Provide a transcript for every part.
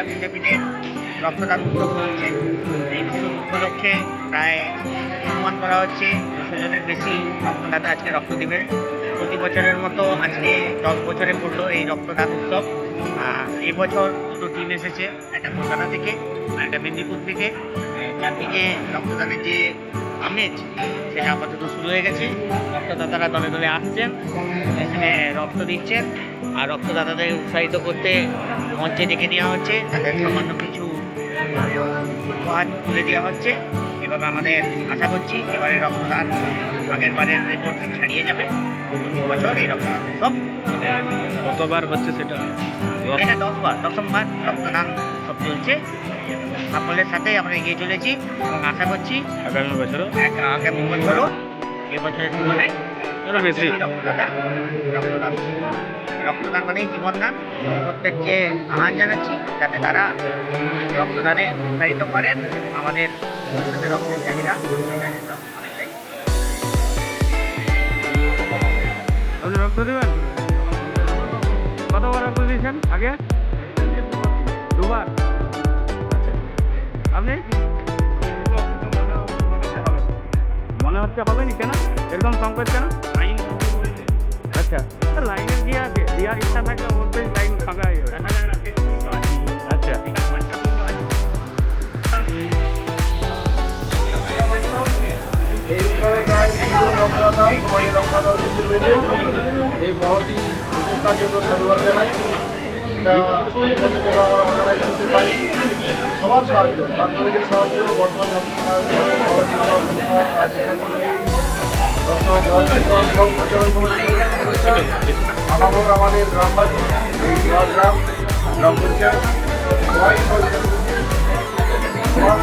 বিজেপিদের রক্তদান উদ্যোগ চলছে। এই উপলক্ষে প্রায় অনুমান করা হচ্ছে 200 জনের বেশি রক্তদাতা আজকে রক্ত দেবেন। প্রতি বছরের মতো আজকে 10 বছরে পড়লো এই রক্তদান উৎসব। এবছর দুটো টিম এসেছে, একটা কলকাতা থেকে আর একটা মেদিনীপুর থেকে। চারদিকে রক্তদানের যে আমেজ সেটা আপাতত শুরু হয়ে গেছে। রক্তদাতারা দলে দলে আসছেন, এখানে রক্ত দিচ্ছেন, আর রক্তদাতাদের উৎসাহিত করতে মঞ্চে ডেকে নেওয়া হচ্ছে, তাদের সামান্য কিছু উপহার তুলে দেওয়া হচ্ছে। এভাবে আমাদের আশা করছি এবারে রক্তদান আগের বারের রেকর্ড ছাড়িয়ে যাবে। বছর এই রক্তদান উৎসব কতবার হচ্ছে সেটা? এটা 10বার রক্তদান উৎসব চলছে। সাফল্যের সাথে আমরা এগিয়ে চলেছি এবং আশা করছি আগামী বছরও এবছরের তুলনায় বেশি রক্তদান মানেই জীবনদান। প্রত্যেককে আহ্বান জানাচ্ছি যাতে তারা রক্তদানে উৎসাহিত করেন। আমাদের রক্তের চাহিদা অনেকটাই। আপনি রক্ত দেবেন? কতবার রক্ত দিয়েছেন আগে? 2বার। আপনি মনে হচ্ছে হবেনি? কেন এরকম সংকট কেন? আচ্ছা, লাইনের দিয়ে আছে, দেওয়ার ইচ্ছা থাকলে অবশ্যই লাইন ফাঁকা হয়ে যাবে। আচ্ছা, এই মহতি প্রচেষ্টার জন্য ধন্যবাদ জানাই। সবার সাহায্য, ছাত্রলীগের সাহায্য, বর্তমান আমাদের গ্রামবাসী গ্রাম গ্রাম পঞ্চায়েত সবাই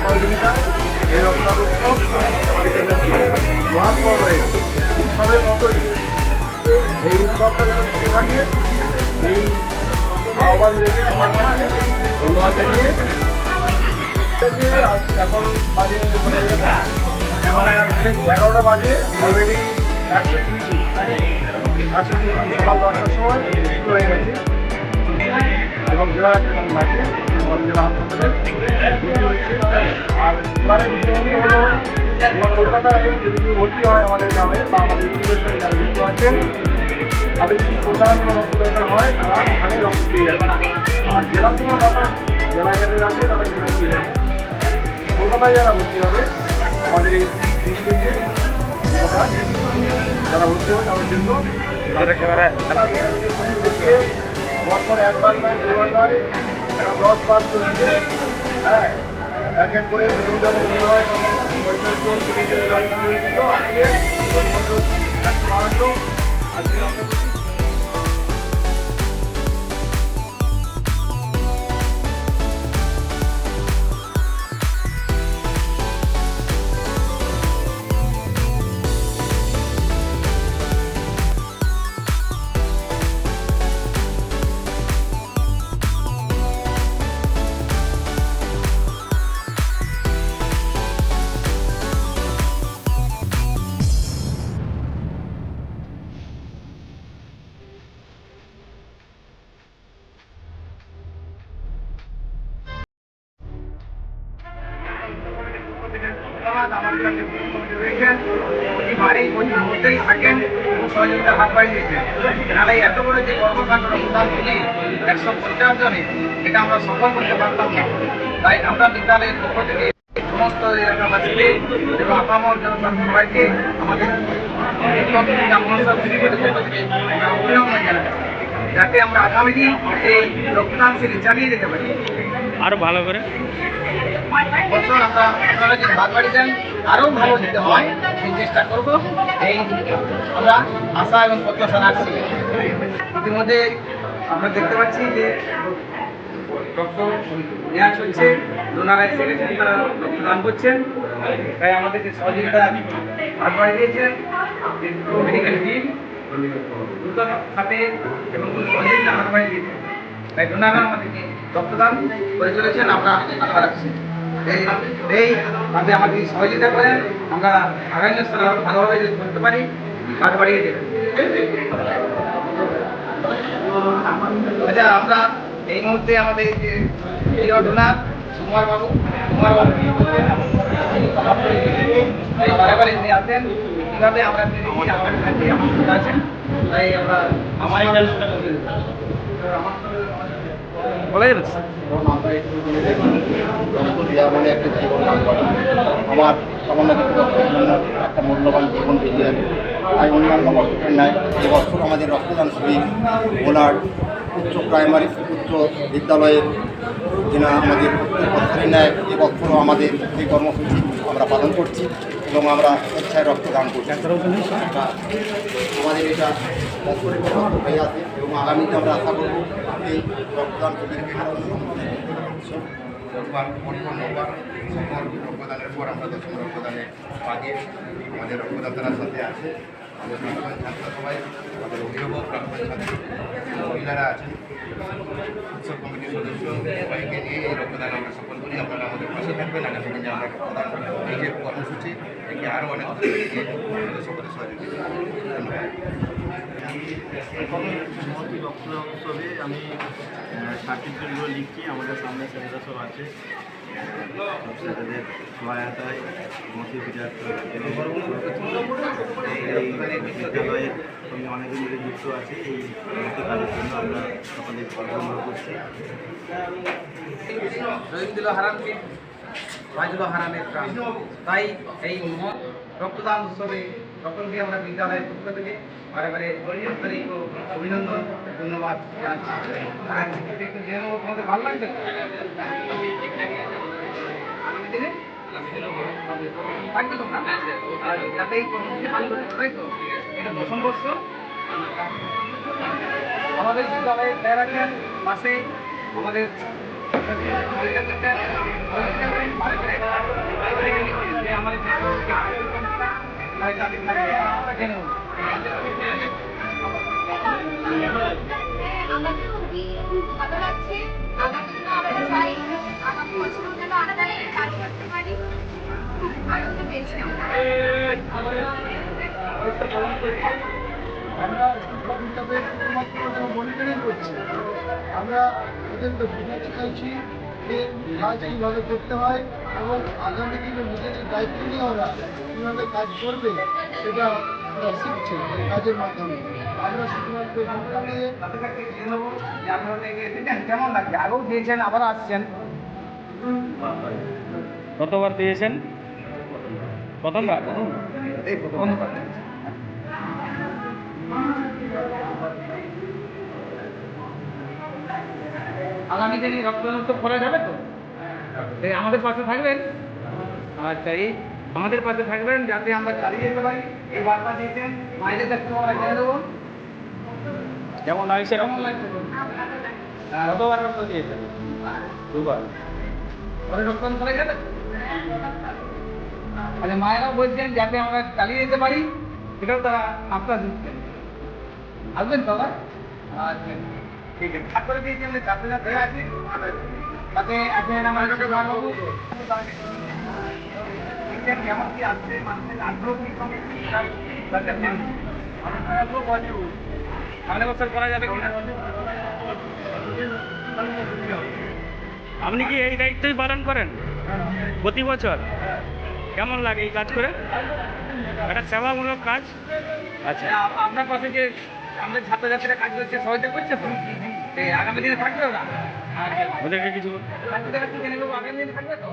সহযোগিতা এই রক্তদান উৎসব মহাত্মা উৎসবের মতোই এই উৎসবটা যেন থেকে থাকে এই আহ্বান রেখে সবার মধ্যে ধন্যবাদ জানিয়ে এখন বাজে 11টা বাজে অলরেডি 130 সকাল 10টার সময় শুরু হয়ে গেছে এবং জেলা মাঠে জেলা হাসপাতালে হচ্ছে। আর এবারে বিষয়টি হলো কলকাতায় যদি ভর্তি হয় আমাদের গ্রামে বা আমাদের ইউনিভার্সিটি যারা যুক্ত আছেন তাদের যদি প্রধান রক্তদাতা হয় তারা ওখানে রক্ত দিয়ে যাবে। আর জেলা কোনো দাতা জেলা যাদের আছে তারা জেলা দিয়ে যাবে। কলকাতায় যারা ভর্তি হবে আমাদের এই যারা ভর্তি হবে তাদের জন্য বছর একবার নয় 2বার নয় 10 বার চলছে। হ্যাঁ, এক করে বিভিন্ন হয় আজকে আমাদের কাছে রয়েছেন প্রতিবারেই প্রতি মুহূর্তেই থাকেন এবং সহযোগিতার হাত বাড়িয়ে দিয়েছেন। নাহলে এত বড় যে কর্মকাণ্ড রক্তদান শিবির 150 জনে এটা আমরা সফল করতে পারতাম না। তাই আমরা বিদ্যালয়ের পক্ষ থেকে সমস্ত এলাকাবাসীকে এবং আপামর জনতা সবাইকে আমাদের অভিনন্দন জানাই, যাতে আমরা আগামী দিন এই রক্তদান শিবির চালিয়ে যেতে পারি আরো ভালো করে। বছর আমরা আপনারা যে ভাগ বাড়ি দেন আরও ভালো দিতে হয় সেই চেষ্টা করব, এই আমরা আশা এবং প্রত্যাশা রাখছি। ইতিমধ্যে আমরা দেখতে পাচ্ছি যে রক্ত নেওয়া চলছে, ডোনার এসে গেছেন, তারা রক্তদান করছেন। তাই আমাদের যে সহযোগিতা ভাগ বাড়ি দিয়েছেন মেডিকেল টিম দ্রুত খাতে এবং সহযোগিতা ভাগ বাড়ি দিয়েছেন। তাই ডোনাররা আমাদেরকে রক্তদান করে চলেছেন, আমরা আশা রাখছি এই ভাবে আমাদের সহযোগিতা করেন, আমরা আগামী স্তরে ভালোভাবে যদি করতে পারি ভাগ বাড়িয়ে দেবেন। আচ্ছা, আমরা এই মুহূর্তে আমাদের যে প্রিয় ডোনার কুমার বাবু কি করছেন? বারে তিনি আসেন কিভাবে আমরা আমাদের কাছে আছেন তাই আমরা বলেন রক্ত দেওয়া মানে একটা জীবন দান করা। আমার সামান্য কিছু রক্তের জন্য একটা মূল্যবান জীবন বেরিয়ে যাবে। তাই অন্যান্য বছরের ন্যায় এবছর আমাদের রক্তদান শিবির ভোলার উচ্চ প্রাইমারি উচ্চ বিদ্যালয়ের যেন আমাদের প্রত্যেক বছরের ন্যায় এবছরও আমাদের এই কর্মসূচি আমরা পালন করছি এবং আমরা স্বেচ্ছায় রক্তদান করছি। আমাদের এটা বছরের পর বছর হয়ে আছে এবং আগামীতে আমরা আশা করব এই রক্তদান শিবিরকে রক্তদানের পর আমরা দশম রক্তদানে পা দিয়ে আমাদের রক্তদাতার সাথে আছে আমাদের প্রাক্তন ছাত্র সবাই আমাদের অভিভাবক প্রাক্তন ছাত্রী মহিলারা আছেন উৎসব কমিটির সদস্য সবাইকে নিয়ে এই রক্তদান আমরা সফল করি। আপনারা আমাদের পাশে থাকবেন। আগামী দিনে আমরা রক্তদান এই যে কর্মসূচি একে আরও অনেক সকলের সহযোগিতা ধন্যবাদ। রক্ত উৎসবে আমি সার্টিফিকেটগুলো লিখছি। আমাদের সামনে স্যারেরা সব আছে, স্যারেদের সহায়তায় মতি বিরাট এই বিদ্যালয়ের সঙ্গে অনেকে মিলে যুক্ত আছে। এই মতি কাজের জন্য আমরা সকলে গর্ব করছি। দিল হারানকে বাজল হারানের প্রাণ। তাই এই রক্তদান উৎসবে সকলকে আমরা বিদ্যালয়ের পক্ষ থেকে বারে বারে আন্তরিক অভিনন্দন ধন্যবাদ জানাচ্ছি। তোমাদের ভালো লাগবে আগামী দিনে থাকবে তোমরা আর যাতে এই কর্মসূচি পালন করতে পারি। তো এটা দশম বর্ষ আমাদের বিদ্যালয়ের স্যার আছেন পাশে আমাদের আমাদের খুবই ভালো লাগছে। আগামী দিনে আমরা চাই আগামী বছরের জন্য আমরা জানি চালু করতে পারি। খুব আনন্দ পেয়েছি আমরা। আমরা শিক্ষক হিসাবে শুধুমাত্র মনিটরিং করছি, আমরা ওদেরকে বোঝাতে চাইছি যে কাজ কীভাবে করতে হয় এবং আগামী দিনে নিজেদের দায়িত্ব নিয়ে ওরা কীভাবে কাজ করবে সেটা ওরা শিখছে এই কাজের মাধ্যমে। আমরা শুধুমাত্র শিক্ষা নিয়ে কেমন লাগছে? আগেও দিয়েছেন আবার আসছেন। কতবার দিয়েছেন? প্রথমবার? এই প্রথমবার। আগামী দিনে রক্তদান উৎসব করা যাবে তো? এই আমাদের পাশে থাকবেন। আচ্ছা, এই আমাদের পাশে থাকবেন যাতে আমরা চালিয়ে যেতে পারি। এই বার্তা দিয়েছেন মায়েদের কাছে আমরা জেনে দেবো। কেমন লাগছে? কেমন লাগছে? কতবার রক্ত দিয়েছেন? দুবার। পরে রক্তদান করে যাবে। আচ্ছা, মায়েরাও বলছেন যাতে আমরা চালিয়ে যেতে পারি, সেটাও তারা আপনার দিচ্ছেন। আসবেন দাদা? আচ্ছা, ঠিক আছে। তারপরে দিয়েছি আমাদের ছাত্রছাত্রী আছে, তাতে আছেন আমাদের বাবু। কেমন কি আসছে মানুষের আগ্রহ কি কমে? সামনে বছর করা যাবে কিনা? আপনি কি এই দায়িত্বই পালন করেন প্রতি বছর? কেমন লাগে এই কাজ করে? একটা সেবামূলক কাজ। আচ্ছা, আপনার পাশে যে আমাদের ছাত্রছাত্রীরা কাজ করছে সহযোগিতা করছে তো? আগামী দিনে থাকবে ওরা? ওদেরকে কিছু ছাত্রদের কাছে জেনে নেবো আগামী দিনে থাকবে তো?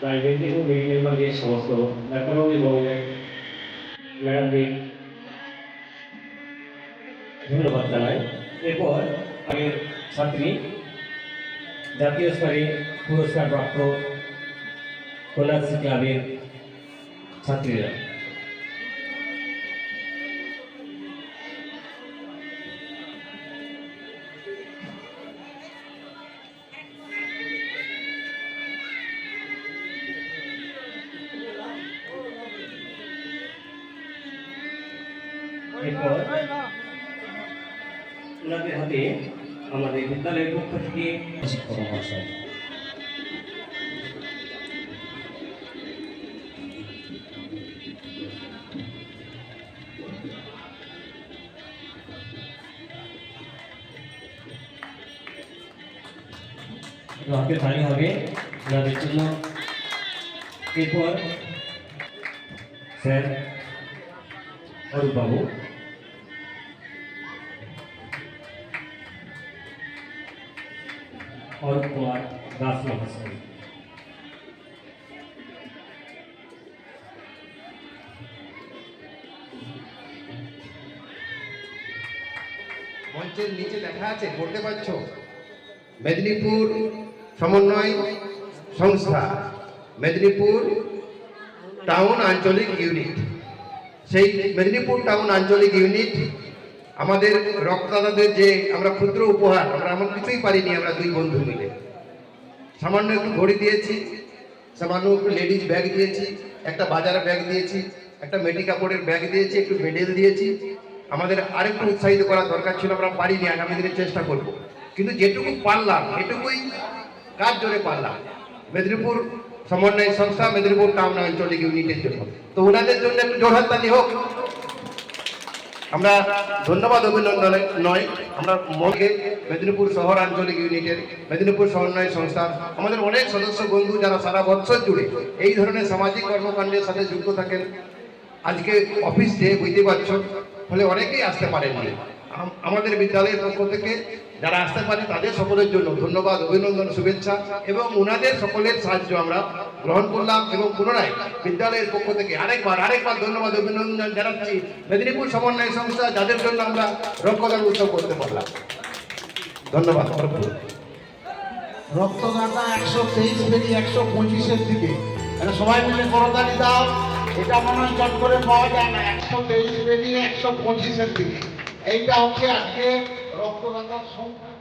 প্রাইভেট এবং মেডিকেল বিভাগের সমস্ত ডাক্তারবাবু এবং ম্যাডামদের ধন্যবাদ জানাই। এরপর আগের ছাত্রী জাতীয় স্তরে পুরস্কারপ্রাপ্ত কন্যাশ্রী ক্লাবের ছাত্রীরা। এরপর ওনাদের হাতে আমাদের বিদ্যালয়ের পক্ষ থেকে শিক্ষক মহাশয় হাতে তালি হবে ওনাদের জন্য। এরপর স্যার অরূপবাবু অরূপ কুমার দাস মহাশয়। মঞ্চের নিচে লেখা আছে, পড়তে পারছো? মেদিনীপুর সমন্বয় সংস্থা, মেদিনীপুর টাউন আঞ্চলিক ইউনিট। সেই মেদিনীপুর টাউন আঞ্চলিক ইউনিট আমাদের রক্তদাতাদের যে আমরা ক্ষুদ্র উপহার, আমরা এমন কিছুই পারিনি, আমরা দুই বন্ধু মিলে সামান্য একটু ঘড়ি দিয়েছি, সামান্য একটু লেডিস ব্যাগ দিয়েছি, একটা বাজারের ব্যাগ দিয়েছি, একটা মেডি কাপড়ের ব্যাগ দিয়েছি, একটু মেডেল দিয়েছি। আমাদের আরেকটু উৎসাহিত করার দরকার ছিল, আমরা পারিনি, আগামী দিনে চেষ্টা করব। কিন্তু যেটুকু পারলাম এটুকুই কাজ জোরে পারলাম মেদিনীপুর সমন্বয় সংস্থা, মেদিনীপুর টাউন আঞ্চলিক ইউনিটের জন্য। তো ওনাদের জন্য একটু জোরহাততালি হোক। আমরা ধন্যবাদ অভিনন্দন নয়, আমরা মনকে মেদিনীপুর শহর আঞ্চলিক ইউনিটের, মেদিনীপুর সমন্বয় সংস্থার আমাদের অনেক সদস্য বন্ধু যারা সারা বছর জুড়ে এই ধরনের সামাজিক কর্মকাণ্ডের সাথে যুক্ত থাকেন। আজকে অফিস ডে, বুঝতে পারছো, ফলে অনেকেই আসতে পারেননি। আমাদের বিদ্যালয়ের পক্ষ থেকে যারা আসতে পারে তাদের সকলের জন্য ধন্যবাদ, অভিনন্দন, শুভেচ্ছা এবং ওনাদের সকলের সাহায্য আমরা গ্রহণ করলাম। এবং পুনরায় বিদ্যালয়ের পক্ষ থেকে আরেকবার ধন্যবাদ, অভিনন্দন জানাচ্ছি মেদিনীপুর সমন্বয় সংস্থা, যাদের জন্য আমরা রক্তদান উৎসব করতে পারলাম। ধন্যবাদ। রক্তদাতা 123 বেরিয়ে 125-এর দিকে, এটা সবাই মিলে করতালি দাও। এটা মনে হয় চট করে পাওয়া যায় না। 123 বেরিয়ে 125-এর দিকে, এইটা হচ্ছে আজকে রক্তদাতার সংখ্যা।